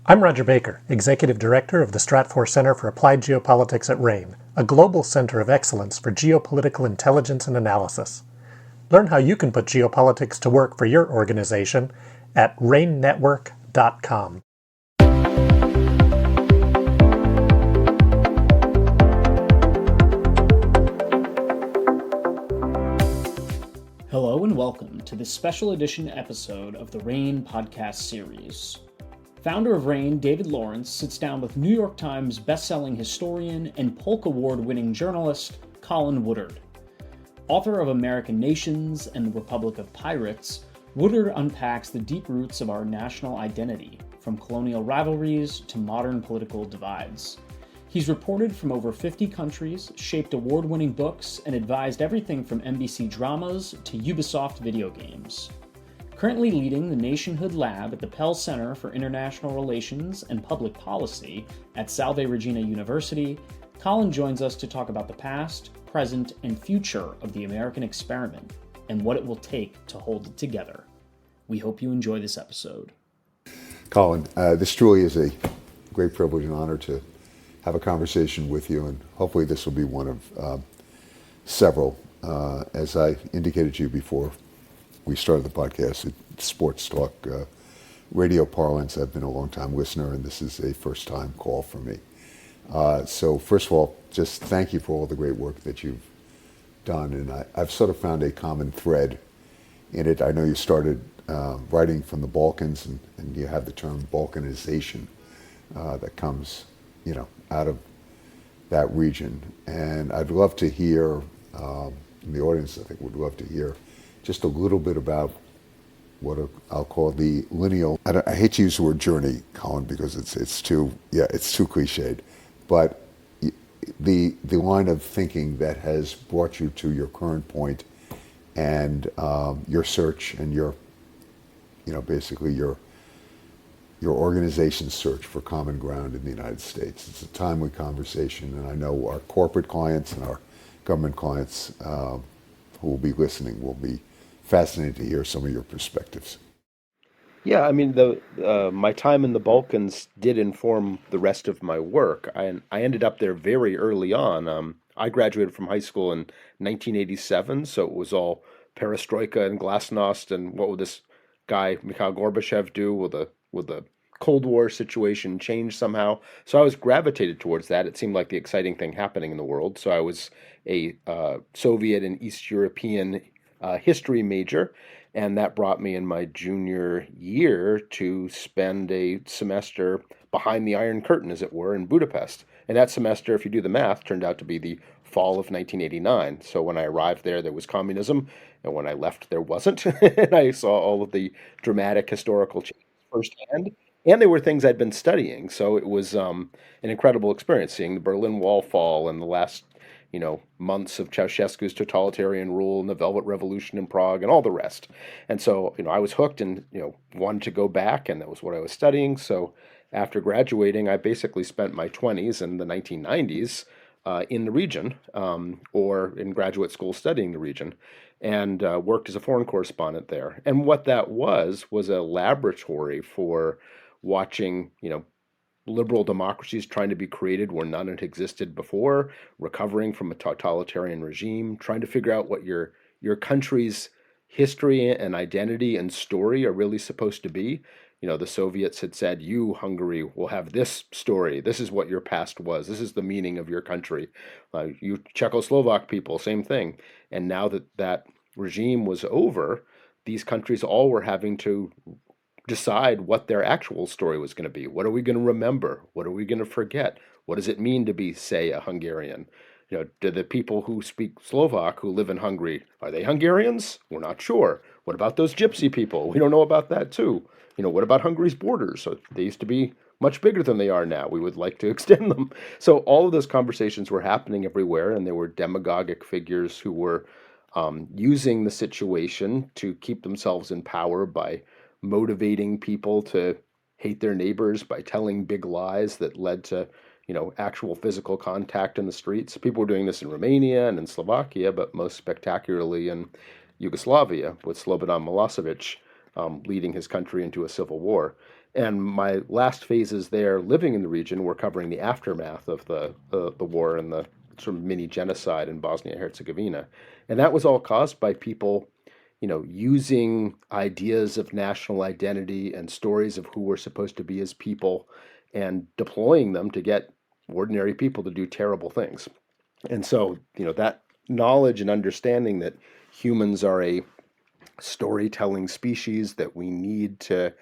I'm Roger Baker, Executive Director of the Stratfor Center for Applied Geopolitics at RANE, a global center of excellence for geopolitical intelligence and analysis. Learn how you can put geopolitics to work for your organization at ranenetwork.com. Hello and welcome to this special edition episode of the RANE podcast series. Founder of RANE, David Lawrence, sits down with New York Times bestselling historian and Polk Award-winning journalist Colin Woodard. Author of American Nations and the Republic of Pirates, Woodard unpacks the deep roots of our national identity, from colonial rivalries to modern political divides. He's reported from over 50 countries, shaped award-winning books, and advised everything from NBC dramas to Ubisoft video games. Currently leading the Nationhood lab at the Pell Center for International Relations and Public Policy at Salve Regina University, Colin joins us to talk about the past, present, and future of the American experiment and what it will take to hold it together. We hope you enjoy this episode. Colin, this truly is a great privilege and honor to have a conversation with you, and hopefully this will be one of several. As I indicated to you before we started the podcast, it's sports talk, radio parlance. I've been a long-time listener, and this is a first-time call for me. So first of all, just thank you for all the great work that you've done, and I've sort of found a common thread in it. I know you started writing from the Balkans, and you have the term Balkanization that comes, out of that region. And I'd love to hear, and the audience I think would love to hear, just a little bit about what I'll call the lineal, I hate to use the word journey, Colin, because it's too cliched, but the line of thinking that has brought you to your current point and your search and your basically your organization's search for common ground in the United States. It's a timely conversation, and I know our corporate clients and our government clients who will be listening will be fascinated to hear some of your perspectives. Yeah, I mean, my time in the Balkans did inform the rest of my work. I ended up there very early on. I graduated from high school in 1987, so it was all perestroika and glasnost, and what would this guy Mikhail Gorbachev do? Will the Cold War situation change somehow? So I was gravitated towards that. It seemed like the exciting thing happening in the world. So I was a Soviet and East European history major, and that brought me in my junior year to spend a semester behind the Iron Curtain, as it were, in Budapest. And that semester, if you do the math, turned out to be the fall of 1989. So when I arrived there was communism, and when I left, there wasn't. And I saw all of the dramatic historical changes firsthand. And they were things I'd been studying. So it was an incredible experience, seeing the Berlin Wall fall and the last months of Ceausescu's totalitarian rule and the Velvet Revolution in Prague and all the rest. And so, I was hooked and, wanted to go back, and that was what I was studying. So after graduating, I basically spent my 20s and the 1990s in the region or in graduate school studying the region, and worked as a foreign correspondent there. And what that was a laboratory for watching, liberal democracies trying to be created where none had existed before, recovering from a totalitarian regime, trying to figure out what your country's history and identity and story are really supposed to be. The Soviets had said, you, Hungary, will have this story. This is what your past was. This is the meaning of your country. You Czechoslovak people, same thing. And now that regime was over, these countries all were having to decide what their actual story was going to be. What are we going to remember? What are we going to forget? What does it mean to be, say, a Hungarian? Do the people who speak Slovak who live in Hungary, are they Hungarians? We're not sure. What about those gypsy people? We don't know about that too. What about Hungary's borders? So they used to be much bigger than they are now. We would like to extend them. So all of those conversations were happening everywhere, and there were demagogic figures who were using the situation to keep themselves in power by motivating people to hate their neighbors by telling big lies that led to, actual physical contact in the streets. People were doing this in Romania and in Slovakia, but most spectacularly in Yugoslavia with Slobodan Milosevic leading his country into a civil war. And my last phases there, living in the region, were covering the aftermath of the war and the sort of mini genocide in Bosnia Herzegovina, and that was all caused by people, using ideas of national identity and stories of who we're supposed to be as people, and deploying them to get ordinary people to do terrible things. And so, that knowledge and understanding that humans are a storytelling species, that we need to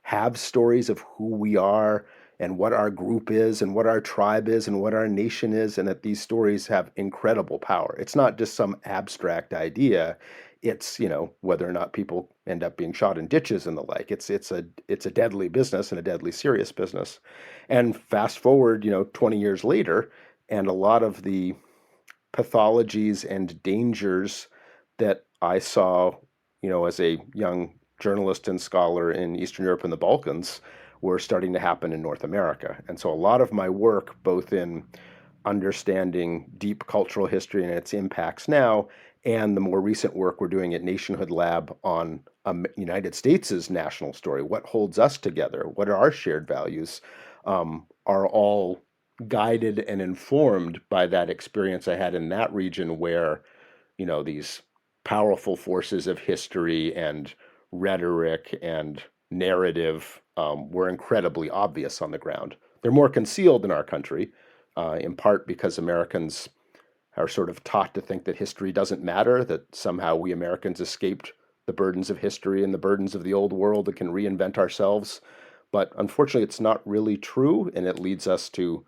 have stories of who we are and what our group is and what our tribe is and what our nation is, and that these stories have incredible power. It's not just some abstract idea. It's, whether or not people end up being shot in ditches and the like. It's a deadly business and a deadly serious business. And fast forward, 20 years later, and a lot of the pathologies and dangers that I saw, as a young journalist and scholar in Eastern Europe and the Balkans were starting to happen in North America. And so a lot of my work, both in understanding deep cultural history and its impacts now, and the more recent work we're doing at Nationhood Lab on United States' national story, what holds us together, what are our shared values, are all guided and informed by that experience I had in that region where, these powerful forces of history and rhetoric and narrative were incredibly obvious on the ground. They're more concealed in our country, in part because Americans are sort of taught to think that history doesn't matter, that somehow we Americans escaped the burdens of history and the burdens of the old world and can reinvent ourselves. But unfortunately, it's not really true, and it leads us to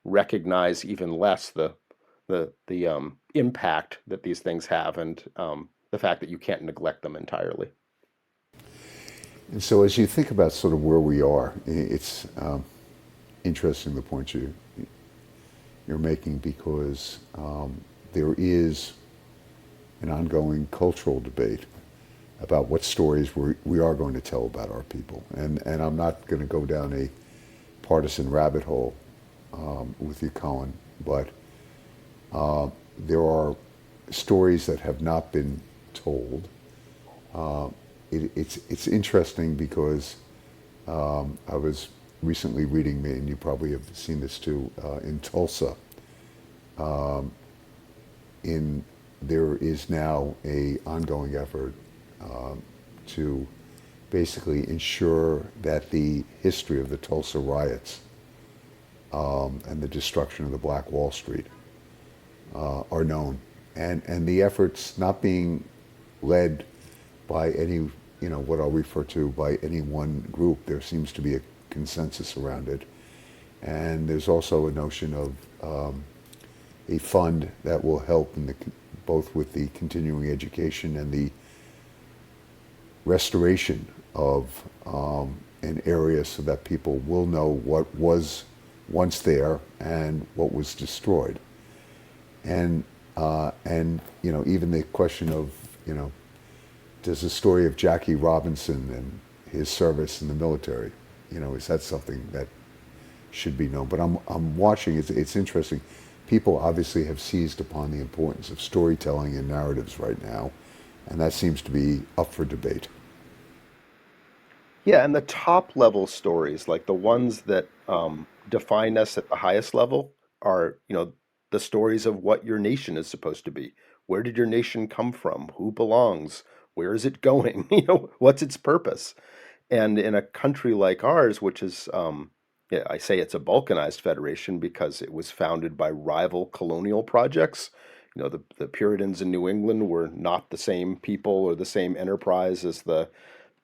recognize even less the impact that these things have, and the fact that you can't neglect them entirely. And so, as you think about sort of where we are, it's interesting the point you're making, because there is an ongoing cultural debate about what stories we are going to tell about our people. And I'm not going to go down a partisan rabbit hole with you, Colin, but there are stories that have not been told. It's interesting because I was recently reading, and you probably have seen this too, in Tulsa. There is now a ongoing effort to basically ensure that the history of the Tulsa riots and the destruction of the Black Wall Street are known, and the efforts not being led by any, what I'll refer to by any one group. There seems to be a consensus around it, and there's also a notion of a fund that will help both with the continuing education and the restoration of an area, so that people will know what was once there and what was destroyed. And even the question of, does the story of Jackie Robinson and his service in the military, is that something that should be known? But I'm watching. It's interesting. People obviously have seized upon the importance of storytelling and narratives right now, and that seems to be up for debate. Yeah, and the top level stories, like the ones that define us at the highest level, are, the stories of what your nation is supposed to be. Where did your nation come from? Who belongs? Where is it going? What's its purpose? And in a country like ours, which is, yeah, I say it's a balkanized federation because it was founded by rival colonial projects. The Puritans in New England were not the same people or the same enterprise as the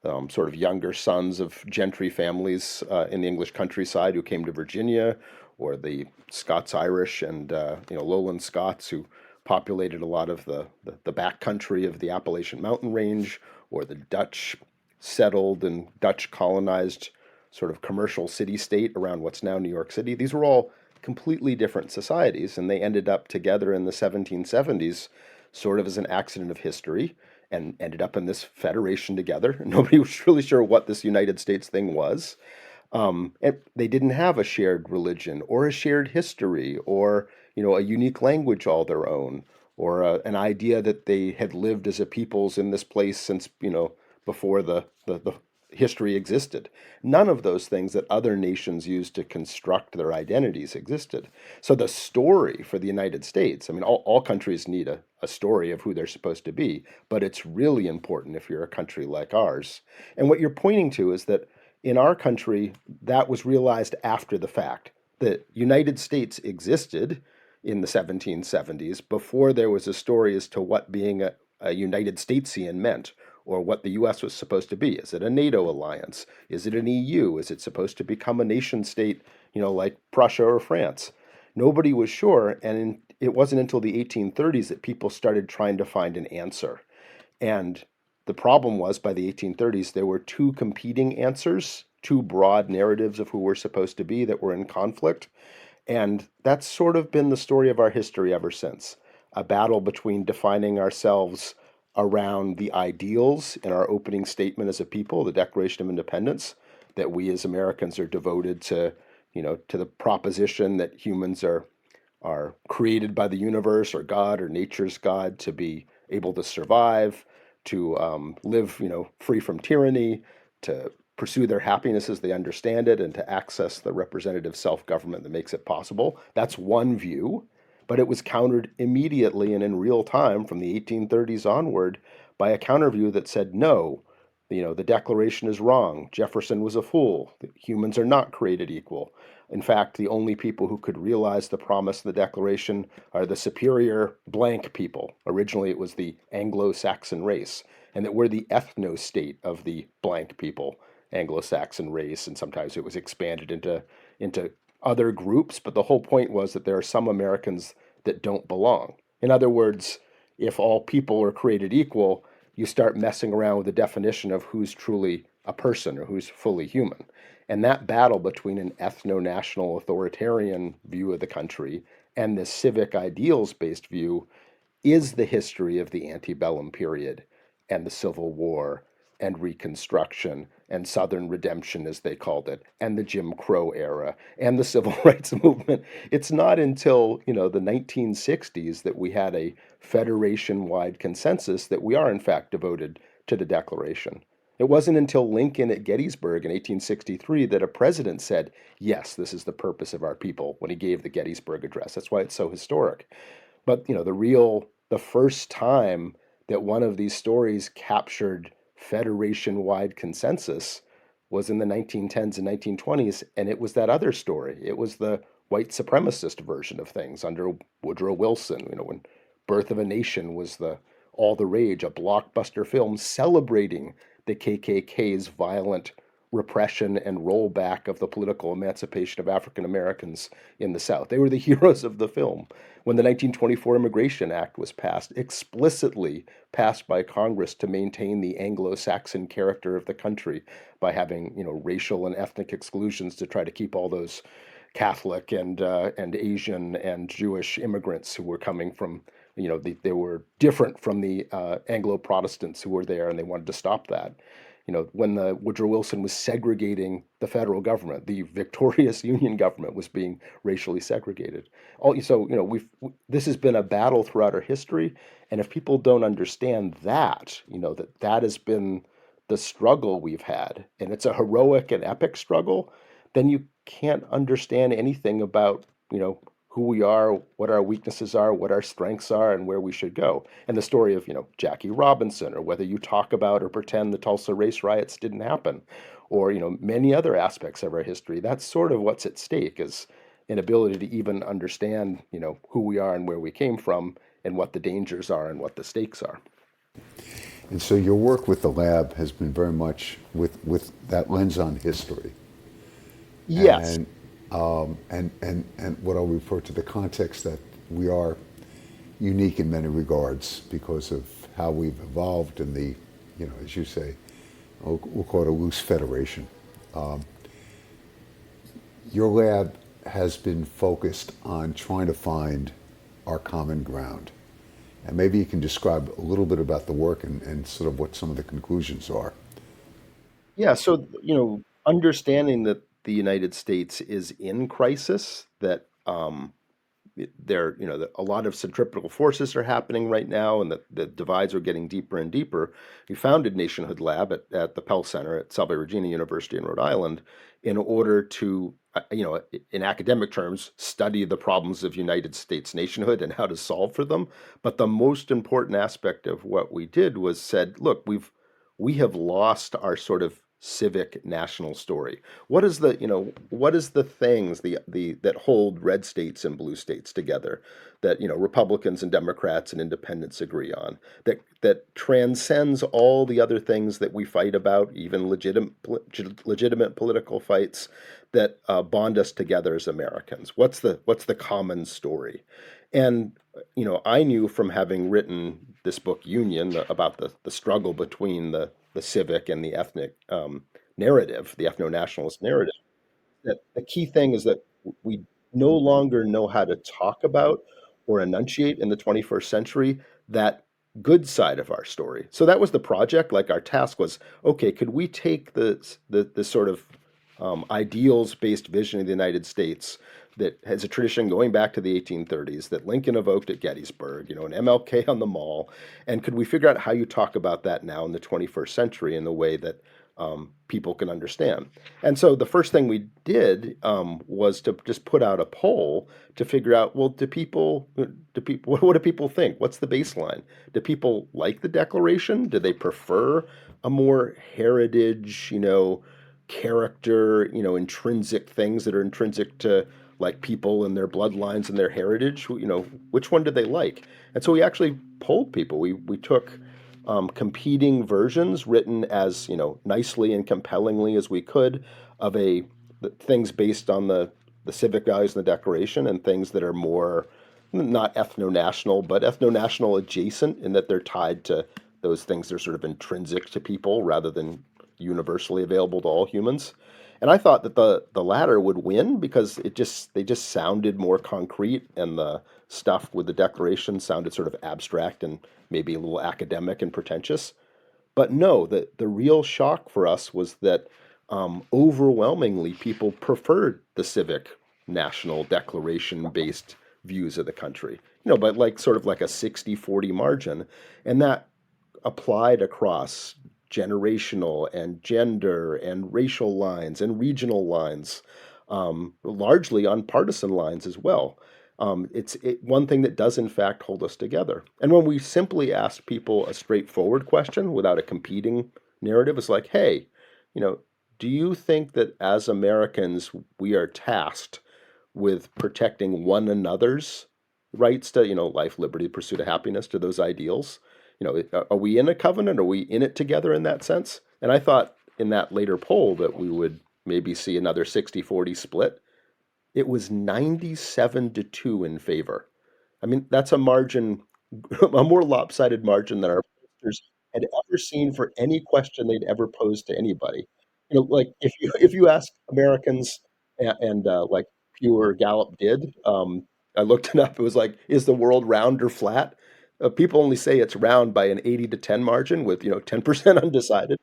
sort of younger sons of gentry families in the English countryside who came to Virginia, or the Scots-Irish and lowland Scots who populated a lot of the back country of the Appalachian Mountain Range, or the Dutch settled and Dutch colonized sort of commercial city-state around what's now New York City. These were all completely different societies, and they ended up together in the 1770s sort of as an accident of history, and ended up in this federation together. Nobody was really sure what this United States thing was. And they didn't have a shared religion or a shared history or a unique language all their own, or an idea that they had lived as a peoples in this place since before the history existed. None of those things that other nations use to construct their identities existed. So the story for the United States, I mean, all countries need a story of who they're supposed to be, but it's really important if you're a country like ours. And what you're pointing to is that in our country, that was realized after the fact. The United States existed in the 1770s before there was a story as to what being a United Statesian meant, or what the US was supposed to be. Is it a NATO alliance? Is it an EU? Is it supposed to become a nation state, like Prussia or France? Nobody was sure, and it wasn't until the 1830s that people started trying to find an answer. And the problem was by the 1830s, there were two competing answers, two broad narratives of who we're supposed to be that were in conflict. And that's sort of been the story of our history ever since. A battle between defining ourselves around the ideals in our opening statement as a people, the Declaration of Independence, that we as Americans are devoted to, to the proposition that humans are created by the universe or God or nature's God to be able to survive, to live, free from tyranny, to pursue their happiness as they understand it, and to access the representative self-government that makes it possible. That's one view, but it was countered immediately and in real time from the 1830s onward by a counter view that said, no, the Declaration is wrong. Jefferson was a fool. Humans are not created equal. In fact, the only people who could realize the promise of the Declaration are the superior blank people. Originally, it was the Anglo-Saxon race, and that we're the ethno-state of the blank people, Anglo-Saxon race, and sometimes it was expanded into other groups, but the whole point was that there are some Americans that don't belong. In other words, if all people are created equal, you start messing around with the definition of who's truly a person or who's fully human. And that battle between an ethno-national authoritarian view of the country and this civic ideals-based view is the history of the antebellum period and the Civil War and Reconstruction and Southern Redemption, as they called it, and the Jim Crow era and the Civil Rights Movement. It's not until, the 1960s that we had a federation-wide consensus that we are, in fact, devoted to the Declaration. It wasn't until Lincoln at Gettysburg in 1863 that a president said, yes, this is the purpose of our people, when he gave the Gettysburg Address. That's why it's so historic. But, the first time that one of these stories captured federation-wide consensus was in the 1910s and 1920s, and it was that other story. It was the white supremacist version of things under Woodrow Wilson, when Birth of a Nation was all the rage, a blockbuster film celebrating the KKK's violent repression and rollback of the political emancipation of African Americans in the South. They were the heroes of the film. When the 1924 Immigration Act was passed, explicitly passed by Congress to maintain the Anglo-Saxon character of the country by having, racial and ethnic exclusions to try to keep all those Catholic and Asian and Jewish immigrants who were coming from, they were different from the Anglo-Protestants who were there, and they wanted to stop that. When Woodrow Wilson was segregating the federal government, the victorious Union government was being racially segregated. So, this has been a battle throughout our history, and if people don't understand that, that has been the struggle we've had, and it's a heroic and epic struggle, then you can't understand anything about, who we are, what our weaknesses are, what our strengths are, and where we should go. And the story of, Jackie Robinson, or whether you talk about or pretend the Tulsa race riots didn't happen, or, many other aspects of our history. That's sort of what's at stake, is an ability to even understand, who we are and where we came from, and what the dangers are and what the stakes are. And so your work with the lab has been very much with that lens on history. Yes. And what I'll refer to the context that we are unique in many regards because of how we've evolved in the, as you say, we'll call it a loose federation. Your lab has been focused on trying to find our common ground. And maybe you can describe a little bit about the work and sort of what some of the conclusions are. Yeah, so, understanding that the United States is in crisis, that a lot of centripetal forces are happening right now, and the divides are getting deeper and deeper. We founded Nationhood Lab at the Pell Center at Salve Regina University in Rhode Island in order to, in academic terms, study the problems of United States nationhood and how to solve for them. But the most important aspect of what we did was said, look, we have lost our sort of civic national story. What is the things that hold red states and blue states together, that Republicans and Democrats and independents agree on, that transcends all the other things that we fight about, even legitimate political fights, that bond us together as Americans? What's the common story? And I knew from having written this book Union about the struggle between the civic and the ethnic narrative, the ethno-nationalist narrative, that the key thing is that we no longer know how to talk about or enunciate in the 21st century that good side of our story. So that was the project. Like, our task was, okay, could we take the sort of ideals-based vision of the United States that has a tradition going back to the 1830s that Lincoln evoked at Gettysburg, an MLK on the Mall, and could we figure out how you talk about that now in the 21st century in the way that people can understand? And so the first thing we did was to just put out a poll to figure out, well, what do people think? What's the baseline? Do people like the Declaration? Do they prefer a more heritage, character, intrinsic things that are intrinsic to, like, people and their bloodlines and their heritage? Which one did they like? And so we actually polled people. We took competing versions written as nicely and compellingly as we could of things based on the civic values in the Declaration, and things that are more not ethno-national but ethno-national adjacent, in that they're tied to those things that are sort of intrinsic to people rather than universally available to all humans. And I thought that the latter would win because they just sounded more concrete, and the stuff with the Declaration sounded sort of abstract and maybe a little academic and pretentious. But no, the real shock for us was that overwhelmingly people preferred the civic national Declaration based views of the country, but like sort of like a 60-40 margin. And that applied across generational and gender and racial lines and regional lines, largely on partisan lines as well. It's one thing that does in fact hold us together. And when we simply ask people a straightforward question without a competing narrative, it's like, hey, do you think that as Americans we are tasked with protecting one another's rights to, life, liberty, pursuit of happiness, to those ideals? Are we in a covenant? Are we in it together in that sense? And I thought in that later poll that we would maybe see another 60-40 split. It was 97-2 in favor. I mean, that's a margin, a more lopsided margin than our pollsters had ever seen for any question they'd ever posed to anybody. Like, if you ask Americans, and like Pew or Gallup did, I looked it up. It was like, is the world round or flat? People only say it's round by an 80-10 margin, with 10% undecided.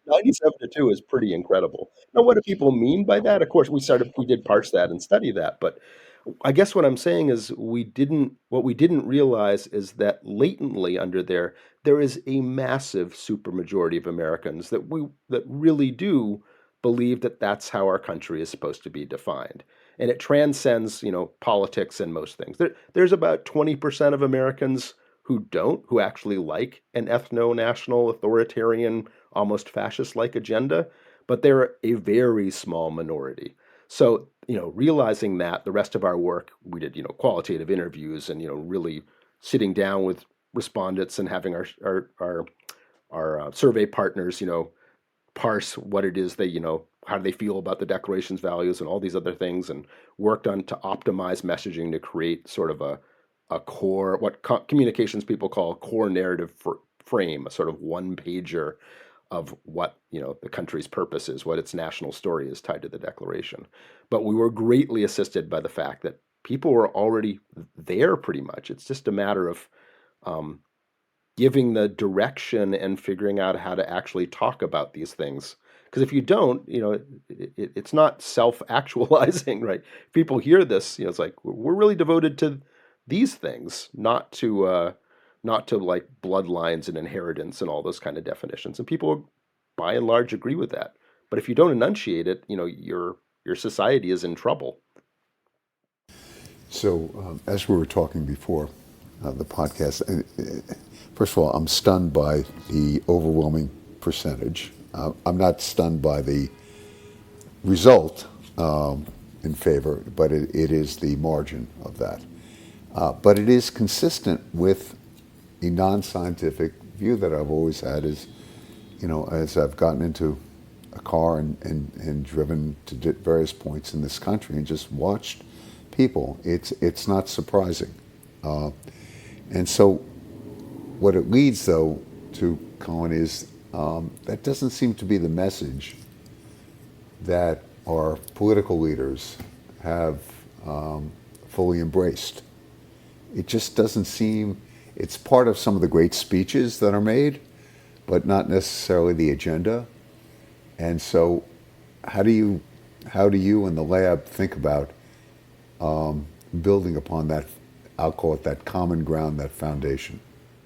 97-2 is pretty incredible. Now, what do people mean by that? Of course, we did parse that and study that, but I guess what I'm saying is what we didn't realize is that latently under there is a massive supermajority of Americans that really do believe that that's how our country is supposed to be defined. And it transcends, politics and most things. There's about 20% of Americans who actually like an ethno-national, authoritarian, almost fascist-like agenda, but they're a very small minority. So, realizing that, the rest of our work, we did, qualitative interviews and, really sitting down with respondents and having our survey partners, parse what it is they, how do they feel about the Declaration's values and all these other things, and worked on to optimize messaging to create sort of a core, what communications people call a core narrative frame, a sort of one-pager of what the country's purpose is, what its national story is tied to the Declaration. But we were greatly assisted by the fact that people were already there pretty much. It's just a matter of giving the direction and figuring out how to actually talk about these things Because if you don't, it's not self-actualizing, right? People hear this, it's like we're really devoted to these things, not to like bloodlines and inheritance and all those kind of definitions. And people, by and large, agree with that. But if you don't enunciate it, your society is in trouble. So, as we were talking before the podcast, first of all, I'm stunned by the overwhelming percentage. I'm not stunned by the result in favor, but it is the margin of that. But it is consistent with a non-scientific view that I've always had is, as I've gotten into a car and driven to various points in this country and just watched people, it's not surprising. And so what it leads, though, to, Colin, is that doesn't seem to be the message that our political leaders have fully embraced. It just doesn't seem, it's part of some of the great speeches that are made, but not necessarily the agenda. And so how do you in the lab think about building upon that, I'll call it that common ground, that foundation?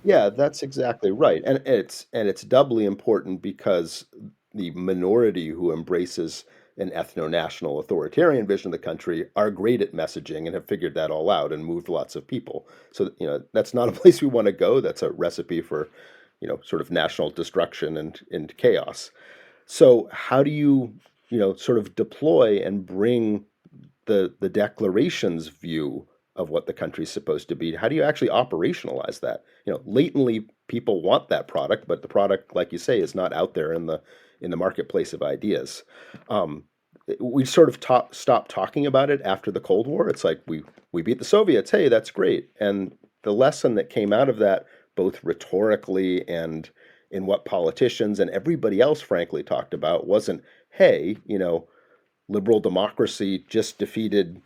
Yeah, that's exactly right. And it's doubly important because the minority who embraces an ethno-national authoritarian vision of the country are great at messaging and have figured that all out and moved lots of people. So, that's not a place we want to go. That's a recipe for, sort of national destruction and chaos. So how do you, sort of deploy and bring the declaration's view of what the country's supposed to be? How do you actually operationalize that? Latently people want that product, but the product, like you say, is not out there in the marketplace of ideas. Um, we sort of stopped talking about it after the Cold War. It's like we beat the Soviets. Hey, that's great. And the lesson that came out of that, both rhetorically and in what politicians and everybody else frankly talked about, wasn't, hey, liberal democracy just defeated,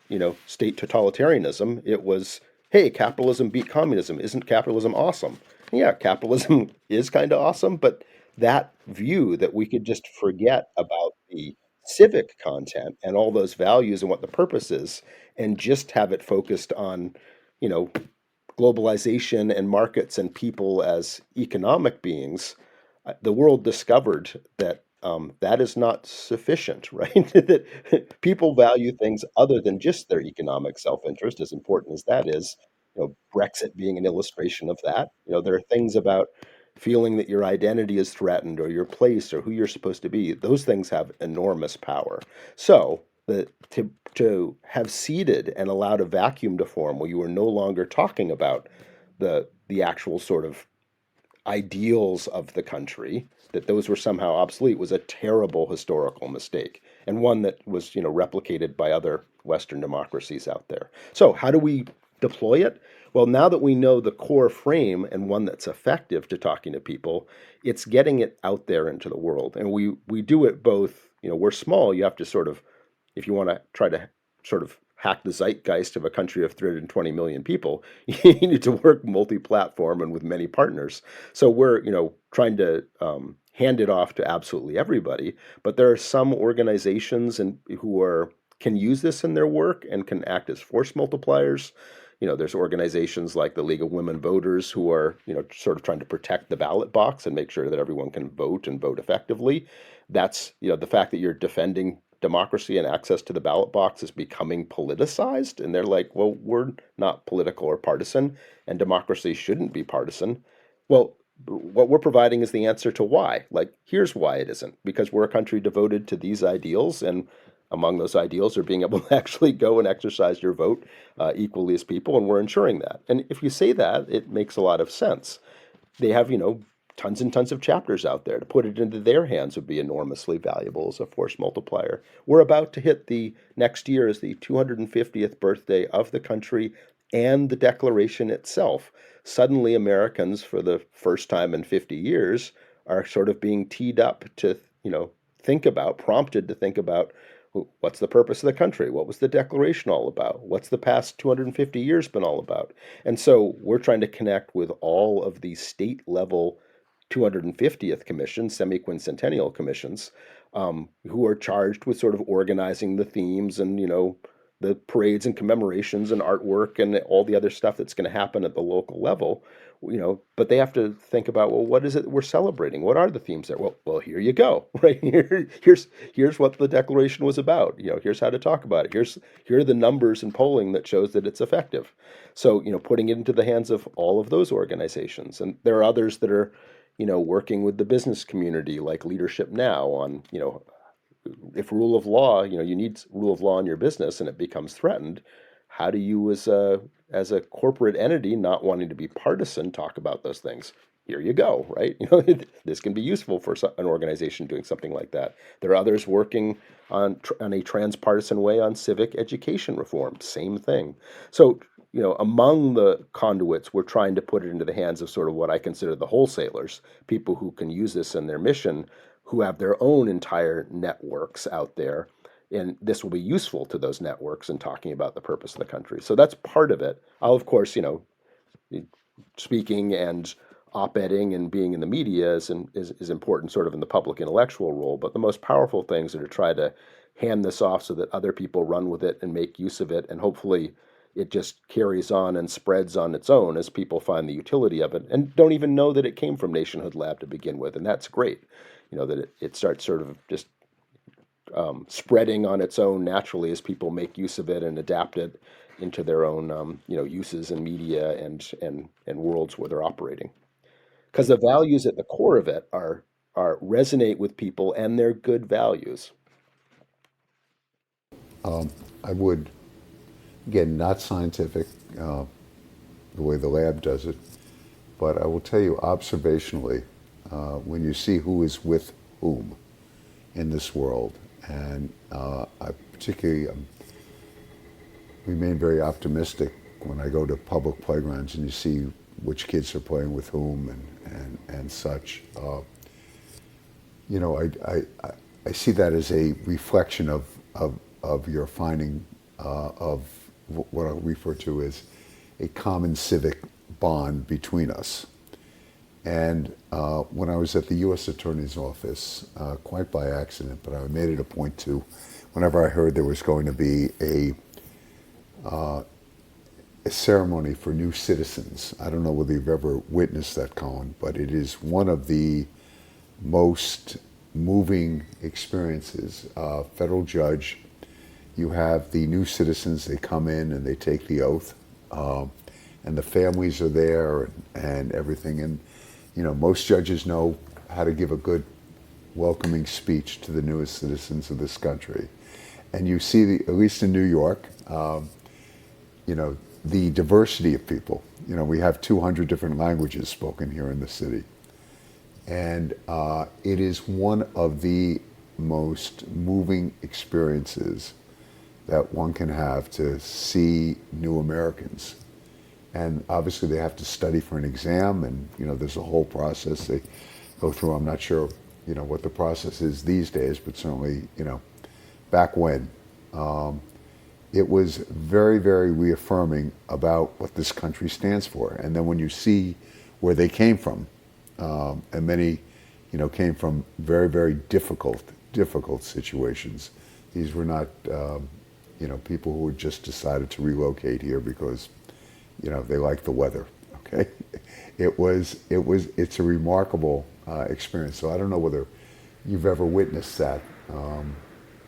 state totalitarianism. It was, hey, capitalism beat communism. Isn't capitalism awesome? Yeah, capitalism is kind of awesome, but that view that we could just forget about the civic content and all those values and what the purpose is and just have it focused on, you know, globalization and markets and people as economic beings, the world discovered that that is not sufficient, right? That people value things other than just their economic self-interest, as important as that is. Brexit being an illustration of that. There are things about feeling that your identity is threatened or your place or who you're supposed to be. Those things have enormous power. So to have seeded and allowed a vacuum to form where you were no longer talking about the actual sort of ideals of the country, that those were somehow obsolete, was a terrible historical mistake and one that was, replicated by other Western democracies out there. So how do we deploy it? Well, now that we know the core frame and one that's effective to talking to people, it's getting it out there into the world. And we do it both, we're small, you have to sort of, if you want to try to sort of hack the zeitgeist of a country of 320 million people, you need to work multi-platform and with many partners. So we're, trying to hand it off to absolutely everybody, but there are some organizations and who can use this in their work and can act as force multipliers. There's organizations like the League of Women Voters who are, sort of trying to protect the ballot box and make sure that everyone can vote and vote effectively. That's, the fact that you're defending democracy and access to the ballot box is becoming politicized. And they're like, well, we're not political or partisan, and democracy shouldn't be partisan. Well, what we're providing is the answer to why. Like, here's why it isn't. Because we're a country devoted to these ideals, and among those ideals are being able to actually go and exercise your vote equally as people, and we're ensuring that. And if you say that, it makes a lot of sense. They have, tons and tons of chapters out there. To put it into their hands would be enormously valuable as a force multiplier. We're about to hit the next year is the 250th birthday of the country and the Declaration itself. Suddenly, Americans, for the first time in 50 years, are sort of being teed up to, prompted to think about what's the purpose of the country? What was the Declaration all about? What's the past 250 years been all about? And so we're trying to connect with all of these state level 250th commissions, semi-quincentennial commissions, who are charged with sort of organizing the themes and, the parades and commemorations and artwork and all the other stuff that's going to happen at the local level. But they have to think about, well, what is it we're celebrating? What are the themes there? Well, here you go, right here. Here's what the declaration was about. Here's how to talk about it. Here are the numbers and polling that shows that it's effective. So, putting it into the hands of all of those organizations, and there are others that are, working with the business community, like Leadership Now, on, if rule of law, you need rule of law in your business and it becomes threatened, how do you as a corporate entity not wanting to be partisan talk about those things? Here you go, right? This can be useful for an organization doing something like that. There are others working on a transpartisan way on civic education reform, same thing. So, among the conduits, we're trying to put it into the hands of sort of what I consider the wholesalers, people who can use this in their mission, who have their own entire networks out there. And this will be useful to those networks in talking about the purpose of the country. So that's part of it. I'll, of course, speaking and op-editing and being in the media is important sort of in the public intellectual role. But the most powerful things are to try to hand this off so that other people run with it and make use of it. And hopefully it just carries on and spreads on its own as people find the utility of it and don't even know that it came from Nationhood Lab to begin with. And that's great, that it starts sort of just spreading on its own naturally as people make use of it and adapt it into their own uses in media and worlds where they're operating. Because the values at the core of it are resonate with people and they're good values. I would, again, not scientific the way the lab does it, but I will tell you observationally, when you see who is with whom in this world, and I particularly remain very optimistic when I go to public playgrounds and you see which kids are playing with whom and such. I see that as a reflection of your finding of what I refer to as a common civic bond between us. And when I was at the U.S. Attorney's Office, quite by accident, but I made it a point to, whenever I heard there was going to be a ceremony for new citizens. I don't know whether you've ever witnessed that, Colin, but it is one of the most moving experiences. Federal judge, you have the new citizens, they come in and they take the oath, and the families are there and everything. And most judges know how to give a good welcoming speech to the newest citizens of this country. And you see, at least in New York, the diversity of people. We have 200 different languages spoken here in the city. And it is one of the most moving experiences that one can have to see new Americans. And obviously they have to study for an exam, and there's a whole process they go through. I'm not sure what the process is these days, but certainly back when it was very, very reaffirming about what this country stands for. And then when you see where they came from, and many came from very, very difficult situations. These were not people who had just decided to relocate here because they like the weather. Okay, it's a remarkable experience. So I don't know whether you've ever witnessed that.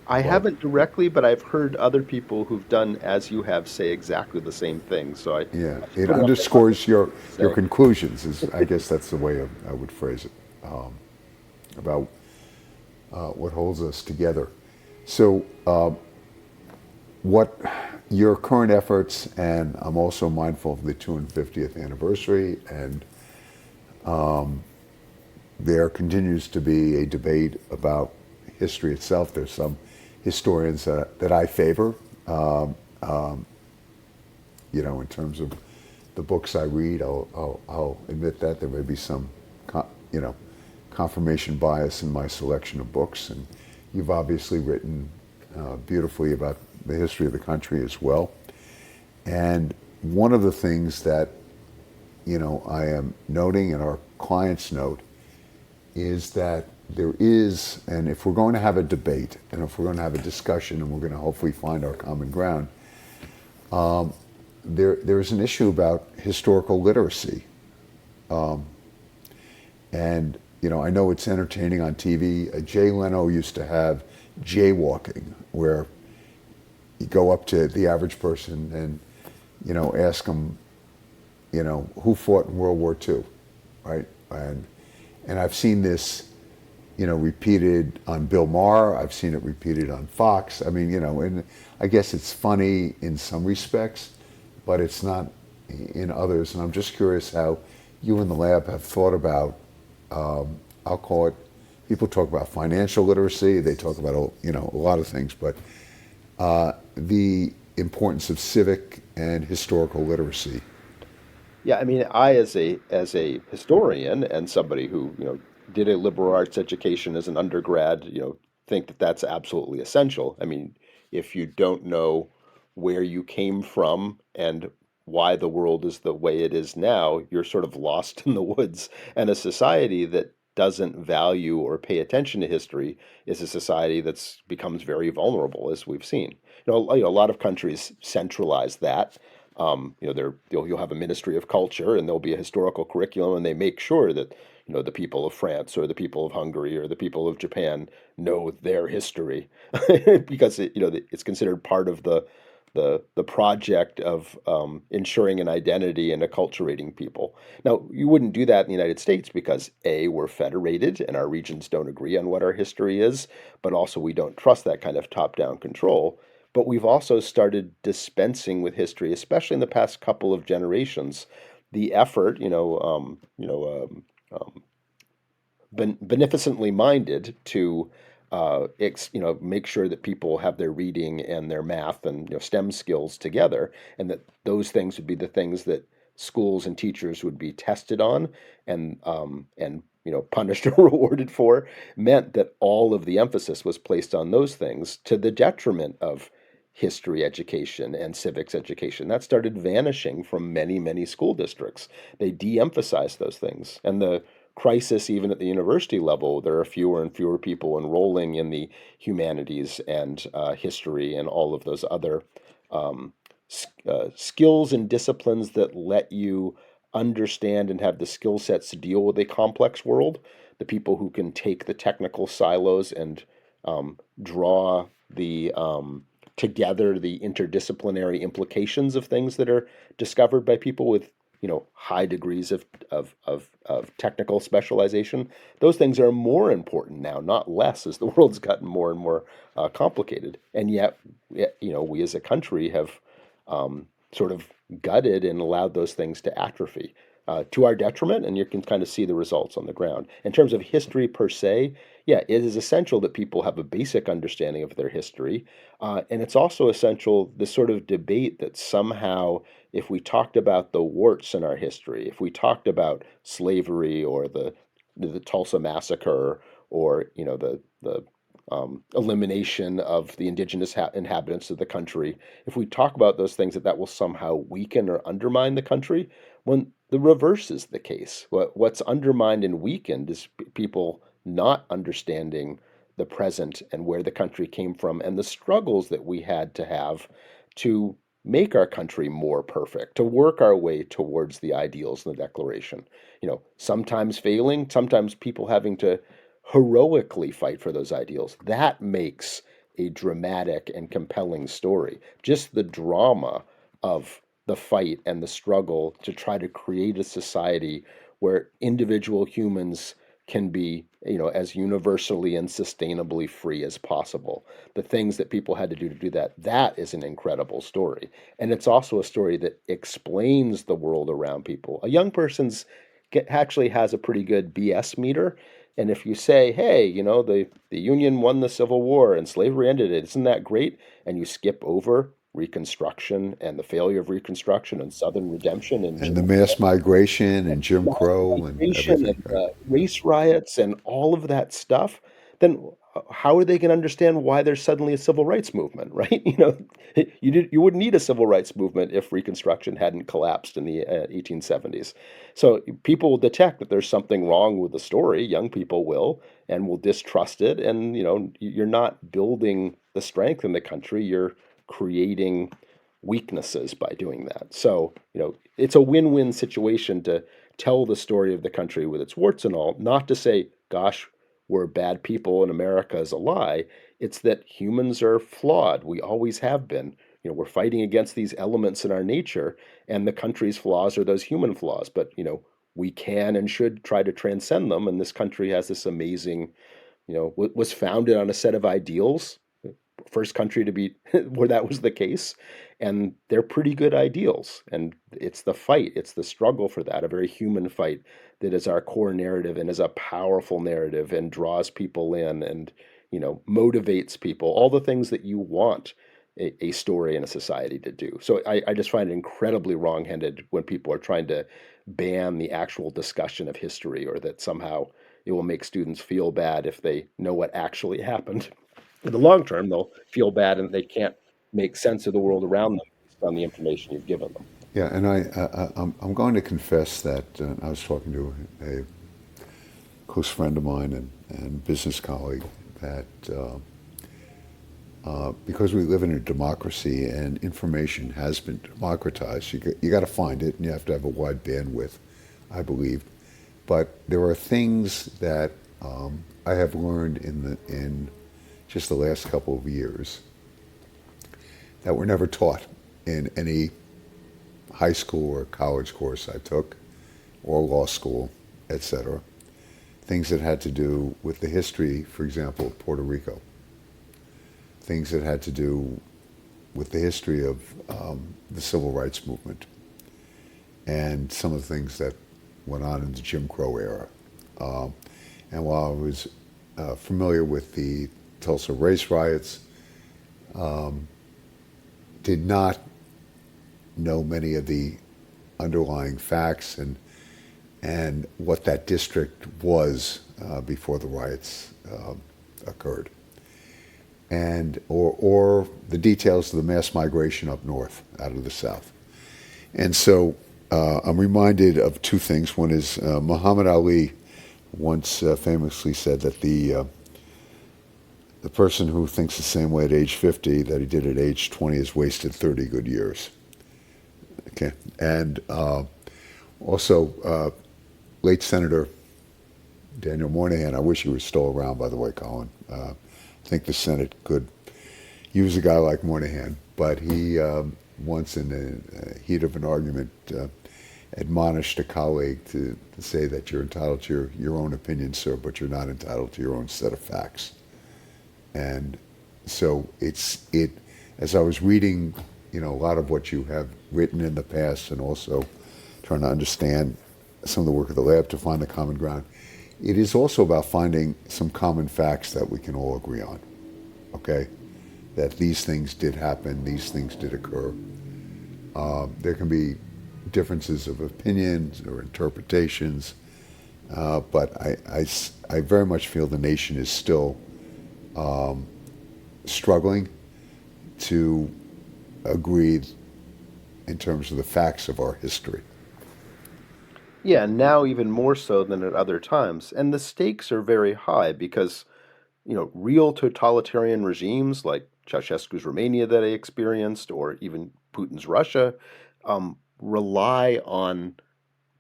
I haven't directly, but I've heard other people who've done as you have say exactly the same thing. So it underscores your conclusions. I guess that's the way I would phrase it, about what holds us together. So what your current efforts, and I'm also mindful of the 250th anniversary, and there continues to be a debate about history itself. There's some historians that I favor, in terms of the books I read. I'll admit that there may be some, confirmation bias in my selection of books, and you've obviously written beautifully about the history of the country as well. And one of the things that I am noting, and our clients note, is that there is, and if we're going to have a debate, and if we're going to have a discussion, and we're going to hopefully find our common ground, there's an issue about historical literacy. And, I know it's entertaining on TV. Jay Leno used to have jaywalking, where you go up to the average person and, ask them, who fought in World War II, right? And I've seen this, repeated on Bill Maher. I've seen it repeated on Fox. I mean, and I guess it's funny in some respects, but it's not in others. And I'm just curious how you in the lab have thought about, I'll call it, people talk about financial literacy, they talk about, a lot of things, but the importance of civic and historical literacy. Yeah, I mean, I as a historian and somebody who did a liberal arts education as an undergrad, think that that's absolutely essential. I mean, if you don't know where you came from and why the world is the way it is now, you're sort of lost in the woods. And a society that doesn't value or pay attention to history is a society that's becomes very vulnerable, as we've seen. A lot of countries centralize that. You'll have a Ministry of Culture, and there'll be a historical curriculum, and they make sure that the people of France or the people of Hungary or the people of Japan know their history, because it's considered part of the project of ensuring an identity and acculturating people. Now, you wouldn't do that in the United States because A, we're federated and our regions don't agree on what our history is, but also we don't trust that kind of top-down control. But we've also started dispensing with history, especially in the past couple of generations. The effort, beneficently minded to make sure that people have their reading and their math and STEM skills together, and that those things would be the things that schools and teachers would be tested on and punished or rewarded for, meant that all of the emphasis was placed on those things to the detriment of history education and civics education. That started vanishing from many, many school districts. They de-emphasized those things. And the crisis, even at the university level, there are fewer and fewer people enrolling in the humanities and history and all of those other skills and disciplines that let you understand and have the skill sets to deal with a complex world. The people who can take the technical silos and draw together the interdisciplinary implications of things that are discovered by people with high degrees of technical specialization. Those things are more important now, not less, as the world's gotten more and more complicated. And yet, we as a country have sort of gutted and allowed those things to atrophy to our detriment, and you can kind of see the results on the ground. In terms of history per se, yeah, it is essential that people have a basic understanding of their history, and it's also essential, this sort of debate that somehow, if we talked about the warts in our history, if we talked about slavery or the Tulsa massacre or the elimination of the indigenous inhabitants of the country, if we talk about those things, that will somehow weaken or undermine the country, when the reverse is the case. What's undermined and weakened is people not understanding the present and where the country came from and the struggles that we had to have to make our country more perfect, to work our way towards the ideals in the Declaration. Sometimes failing, sometimes people having to heroically fight for those ideals. That makes a dramatic and compelling story. Just the drama of the fight and the struggle to try to create a society where individual humans can be, as universally and sustainably free as possible. The things that people had to do that, that is an incredible story. And it's also a story that explains the world around people. A young person's actually has a pretty good BS meter. And if you say, hey, the Union won the Civil War and slavery ended it, isn't that great? And you skip over Reconstruction and the failure of Reconstruction and Southern redemption and And the mass migration and Jim Crow and migration everything. and Right? race riots and all of that stuff, then how are they going to understand why there's suddenly a civil rights movement, right? You wouldn't need a civil rights movement if Reconstruction hadn't collapsed in the 1870s. So people will detect that there's something wrong with the story. Young people will, and will distrust it. And you're not building the strength in the country. You're creating weaknesses by doing that. So it's a win-win situation to tell the story of the country with its warts and all, not to say, gosh, we're bad people and America is a lie. It's that humans are flawed. We always have been. We're fighting against these elements in our nature, and the country's flaws are those human flaws. But, we can and should try to transcend them. And this country has this amazing, was founded on a set of ideals, first country to be where that was the case. And they're pretty good ideals. And it's the fight, it's the struggle for that, a very human fight that is our core narrative and is a powerful narrative and draws people in and, motivates people, all the things that you want a story in a society to do. So I just find it incredibly wrong-headed when people are trying to ban the actual discussion of history, or that somehow it will make students feel bad if they know what actually happened. In the long term, they'll feel bad and they can't make sense of the world around them based on the information you've given them. Yeah, and I'm going to confess that I was talking to a close friend of mine and business colleague that because we live in a democracy and information has been democratized, you got to find it and you have to have a wide bandwidth, I believe. But there are things that I have learned in just the last couple of years that were never taught in any high school or college course I took, or law school, etc. Things that had to do with the history, for example, of Puerto Rico. Things that had to do with the history of the civil rights movement and some of the things that went on in the Jim Crow era. And while I was familiar with the Tulsa race riots, did not know many of the underlying facts and what that district was before the riots occurred, and or the details of the mass migration up north out of the South. And so I'm reminded of two things. One is Muhammad Ali once famously said that the person who thinks the same way at age 50 that he did at age 20 has wasted 30 good years. Okay, and also late Senator Daniel Moynihan. I wish he was still around, by the way, Colin. I think the Senate could use a guy like Moynihan, but he once, in the heat of an argument, admonished a colleague to say that you're entitled to your own opinion, sir, but you're not entitled to your own set of facts. And so as I was reading, a lot of what you have written in the past, and also trying to understand some of the work of the lab to find the common ground, it is also about finding some common facts that we can all agree on, okay? That these things did happen, these things did occur. There can be differences of opinions or interpretations, but I very much feel the nation is still struggling to agree in terms of the facts of our history. Yeah, now even more so than at other times. And the stakes are very high because, real totalitarian regimes like Ceausescu's Romania that I experienced, or even Putin's Russia, rely on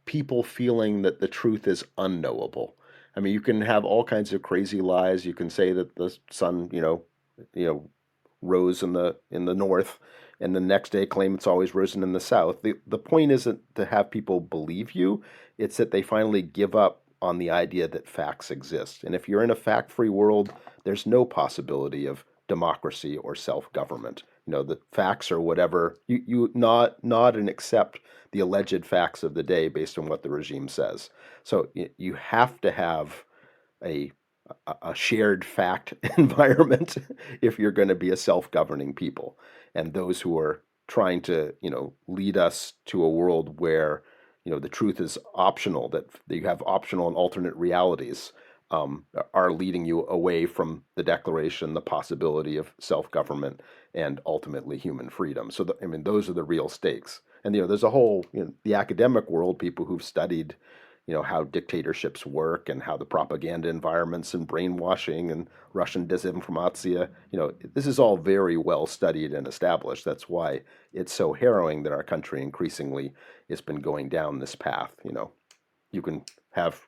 people feeling that the truth is unknowable. I mean, you can have all kinds of crazy lies. You can say that the sun, rose in the north, and the next day claim it's always risen in the south. The point isn't to have people believe you, it's that they finally give up on the idea that facts exist. And if you're in a fact-free world, there's no possibility of democracy or self-government. The facts are whatever you nod and accept the alleged facts of the day based on what the regime says. So you have to have a shared fact environment if you're going to be a self-governing people. And those who are trying to, lead us to a world where, the truth is optional, that you have optional and alternate realities, are leading you away from the Declaration, the possibility of self-government, and ultimately human freedom. So, I mean, those are the real stakes. And there's a whole, the academic world, people who've studied, how dictatorships work and how the propaganda environments and brainwashing and Russian disinformation, this is all very well studied and established. That's why it's so harrowing that our country increasingly has been going down this path. You can have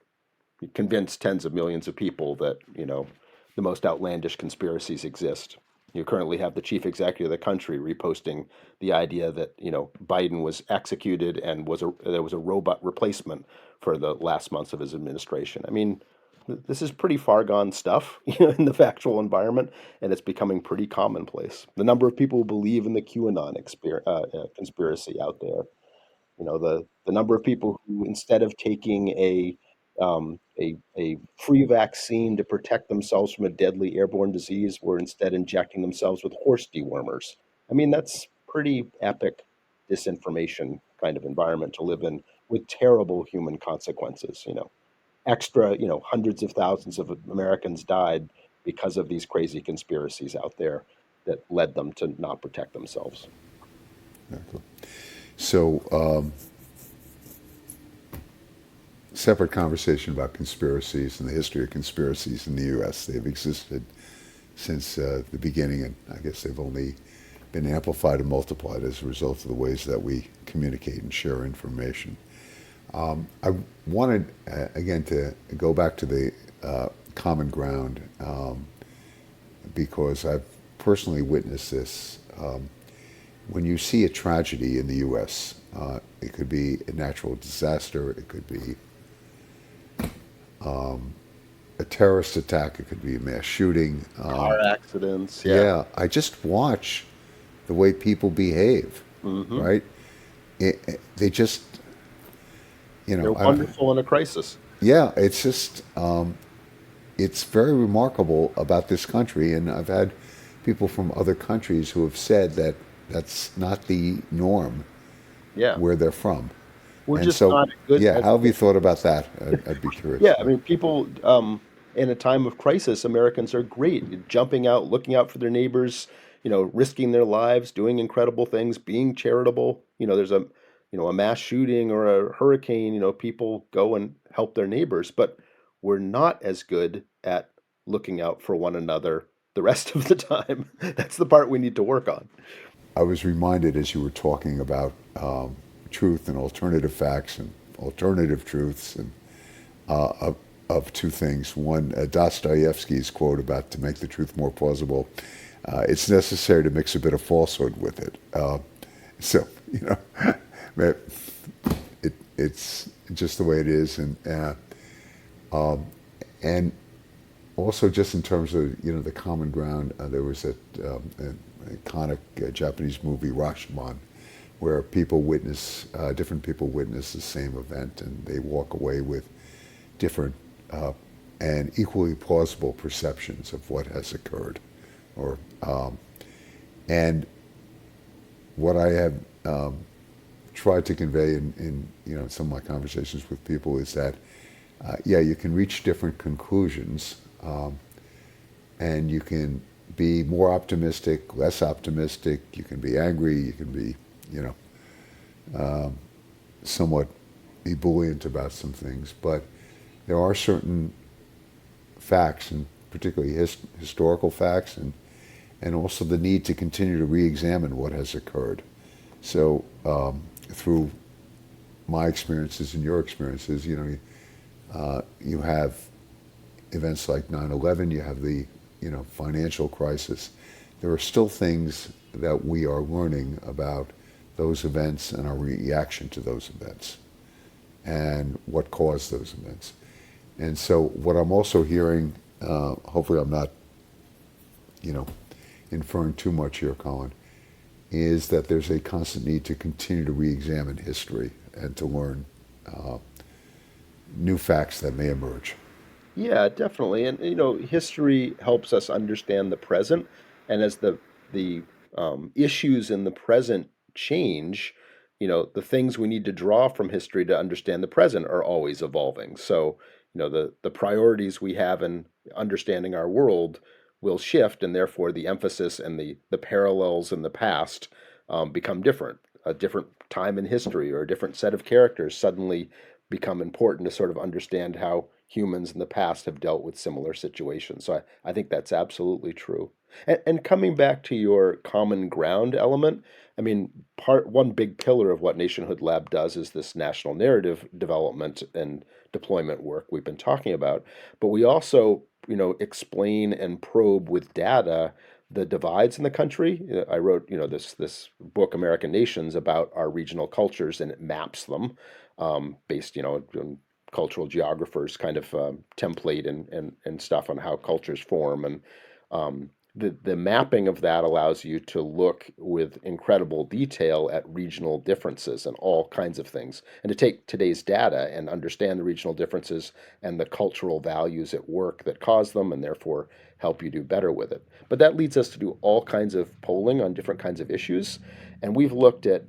convince tens of millions of people that the most outlandish conspiracies exist. You currently have the chief executive of the country reposting the idea that Biden was executed and there was a robot replacement for the last months of his administration. I mean, this is pretty far gone stuff, in the factual environment, and it's becoming pretty commonplace. The number of people who believe in the QAnon conspiracy out there, the number of people who, instead of taking a free vaccine to protect themselves from a deadly airborne disease, were instead injecting themselves with horse dewormers. I mean, that's pretty epic disinformation kind of environment to live in, with terrible human consequences. Extra, hundreds of thousands of Americans died because of these crazy conspiracies out there that led them to not protect themselves. Exactly. So, separate conversation about conspiracies and the history of conspiracies in the U.S. They've existed since the beginning, and I guess they've only been amplified and multiplied as a result of the ways that we communicate and share information. I wanted, again, to go back to the common ground because I've personally witnessed this. When you see a tragedy in the U.S., it could be a natural disaster, it could be a terrorist attack, it could be a mass shooting. Car accidents, Yeah, I just watch the way people behave, right? They just, they're wonderful in a crisis. yeah, it's just, it's very remarkable about this country, and I've had people from other countries who have said that that's not the norm Yeah, where they're from. we're And just so, not good yeah, at. how have you thought about that? I'd be curious. Yeah, I mean, people in a time of crisis, Americans are great, jumping out, looking out for their neighbors, risking their lives, doing incredible things, being charitable. There's a mass shooting or a hurricane, people go and help their neighbors, but we're not as good at looking out for one another the rest of the time. That's the part we need to work on. I was reminded as you were talking about truth and alternative facts and alternative truths and of two things. One, Dostoevsky's quote about to make the truth more plausible, it's necessary to mix a bit of falsehood with it. So, it's just the way it is. And also just in terms of, the common ground, there was an iconic Japanese movie, Rashomon, where different people witness the same event, and they walk away with different and equally plausible perceptions of what has occurred. And what I have tried to convey in some of my conversations with people is that you can reach different conclusions, and you can be more optimistic, less optimistic. You can be angry. You can be somewhat ebullient about some things, but there are certain facts, and particularly historical facts, and also the need to continue to re-examine what has occurred. So through my experiences and your experiences, you have events like 9/11, you have the financial crisis. There are still things that we are learning about those events and our reaction to those events and what caused those events. And so what I'm also hearing, hopefully I'm not, inferring too much here, Colin, is that there's a constant need to continue to re-examine history and to learn new facts that may emerge. Yeah, definitely. And history helps us understand the present, and as the issues in the present change, the things we need to draw from history to understand the present are always evolving. So, the priorities we have in understanding our world will shift, and therefore the emphasis and the parallels in the past become different. A different time in history or a different set of characters suddenly become important to sort of understand how humans in the past have dealt with similar situations. So I think that's absolutely true. And coming back to your common ground element, I mean, one big pillar of what Nationhood Lab does is this national narrative development and deployment work we've been talking about. But we also, explain and probe with data the divides in the country. I wrote, this book, American Nations, about our regional cultures, and it maps them based, on cultural geographers kind of template and stuff on how cultures form. And the mapping of that allows you to look with incredible detail at regional differences and all kinds of things, and to take today's data and understand the regional differences and the cultural values at work that cause them, and therefore help you do better with it. But that leads us to do all kinds of polling on different kinds of issues, and we've looked at,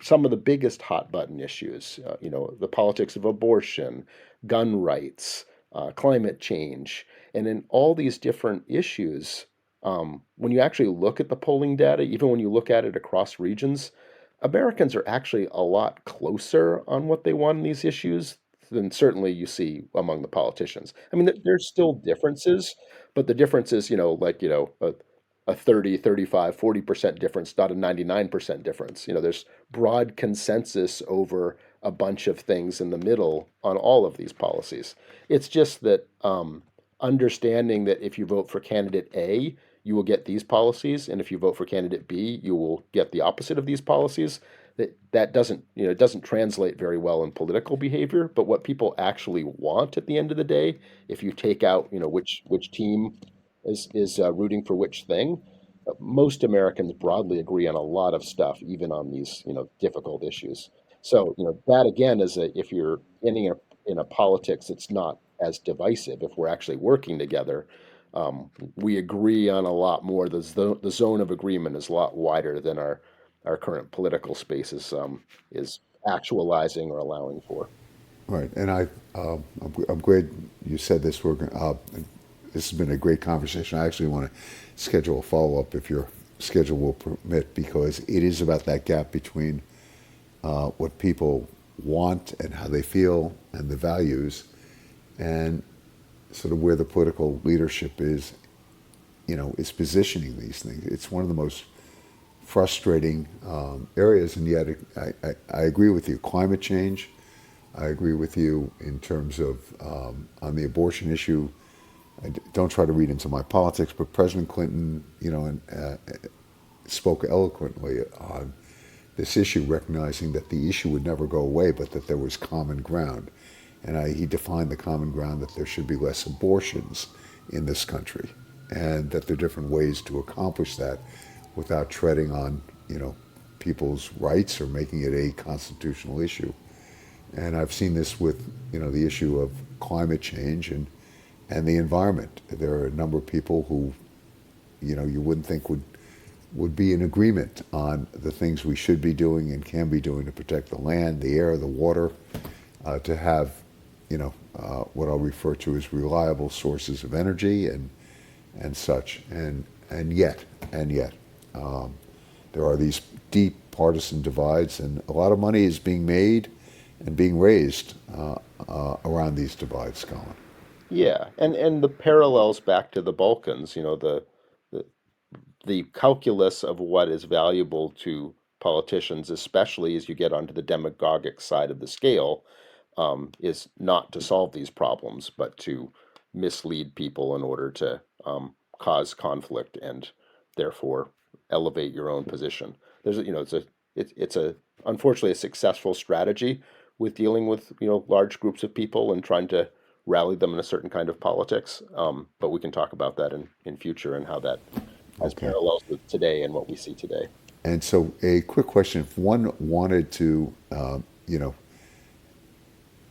some of the biggest hot button issues, the politics of abortion, gun rights, climate change. And in all these different issues, when you actually look at the polling data, even when you look at it across regions, Americans are actually a lot closer on what they want in these issues than certainly you see among the politicians. I mean, there's still differences, but the difference is, like, a 30, 35, 40% difference, not a 99% difference. There's broad consensus over a bunch of things in the middle on all of these policies. It's just that understanding that if you vote for candidate A, you will get these policies, and if you vote for candidate B, you will get the opposite of these policies. That doesn't, it doesn't translate very well in political behavior. But what people actually want at the end of the day, if you take out, which team is rooting for which thing, most Americans broadly agree on a lot of stuff, even on these, difficult issues. So, that again is if you're in a politics that's not as divisive, if we're actually working together, we agree on a lot more. The zone of agreement is a lot wider than our current political space is actualizing or allowing for. Right, and I'm glad you said this. This has been a great conversation. I actually want to schedule a follow up if your schedule will permit, because it is about that gap between what people want and how they feel and the values, and sort of where the political leadership is positioning these things. It's one of the most frustrating areas, and yet I agree with you. Climate change, I agree with you in terms of on the abortion issue. Don't try to read into my politics, but President Clinton, spoke eloquently on this issue, recognizing that the issue would never go away, but that there was common ground. And he defined the common ground that there should be less abortions in this country, and that there are different ways to accomplish that without treading on, people's rights or making it a constitutional issue. And I've seen this with, the issue of climate change and the environment. There are a number of people who, you wouldn't think would be in agreement on the things we should be doing and can be doing to protect the land, the air, the water, to have, what I'll refer to as reliable sources of energy and such. And yet, there are these deep partisan divides, and a lot of money is being made and being raised around these divides, Colin. Yeah, and the parallels back to the Balkans, the the calculus of what is valuable to politicians, especially as you get onto the demagogic side of the scale, is not to solve these problems, but to mislead people in order to cause conflict and therefore elevate your own position. It's a unfortunately a successful strategy with dealing with large groups of people and trying to rally them in a certain kind of politics. But we can talk about that in future and how that has Okay. parallels with today and what we see today. And so, a quick question: if one wanted to,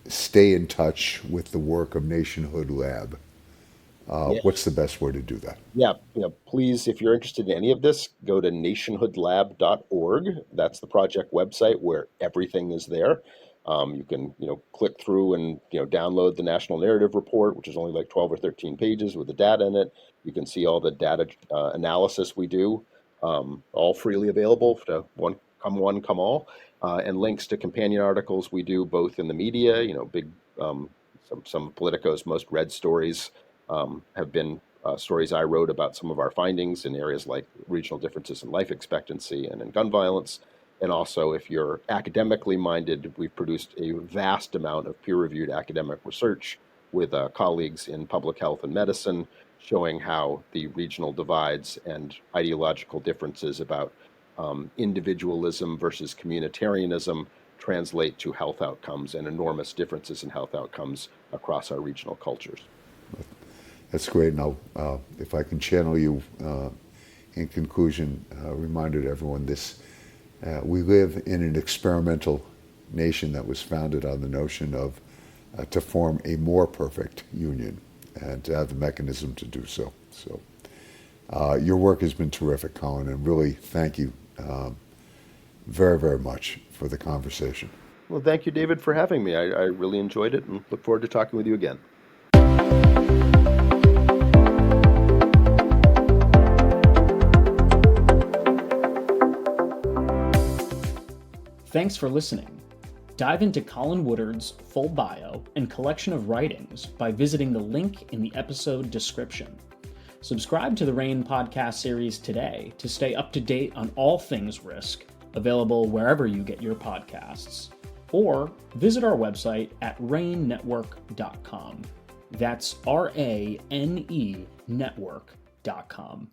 stay in touch with the work of Nationhood Lab, Yeah. what's the best way to do that? Yeah, please, if you're interested in any of this, go to nationhoodlab.org. That's the project website where everything is there. You can, click through and, download the National Narrative Report, which is only like 12 or 13 pages with the data in it. You can see all the data analysis we do, all freely available to one, come all, and links to companion articles we do both in the media, big, some of Politico's most read stories have been stories I wrote about some of our findings in areas like regional differences in life expectancy and in gun violence. And also, if you're academically minded, we've produced a vast amount of peer-reviewed academic research with colleagues in public health and medicine, showing how the regional divides and ideological differences about individualism versus communitarianism translate to health outcomes and enormous differences in health outcomes across our regional cultures. That's great. Now, if I can channel you in conclusion, reminder to everyone this. We live in an experimental nation that was founded on the notion of to form a more perfect union and to have the mechanism to do so. So your work has been terrific, Colin, and really thank you very, very much for the conversation. Well, thank you, David, for having me. I really enjoyed it and look forward to talking with you again. Thanks for listening. Dive into Colin Woodard's full bio and collection of writings by visiting the link in the episode description. Subscribe to the RANE podcast series today to stay up to date on all things risk, available wherever you get your podcasts. Or visit our website at ranenetwork.com. That's RANE network.com.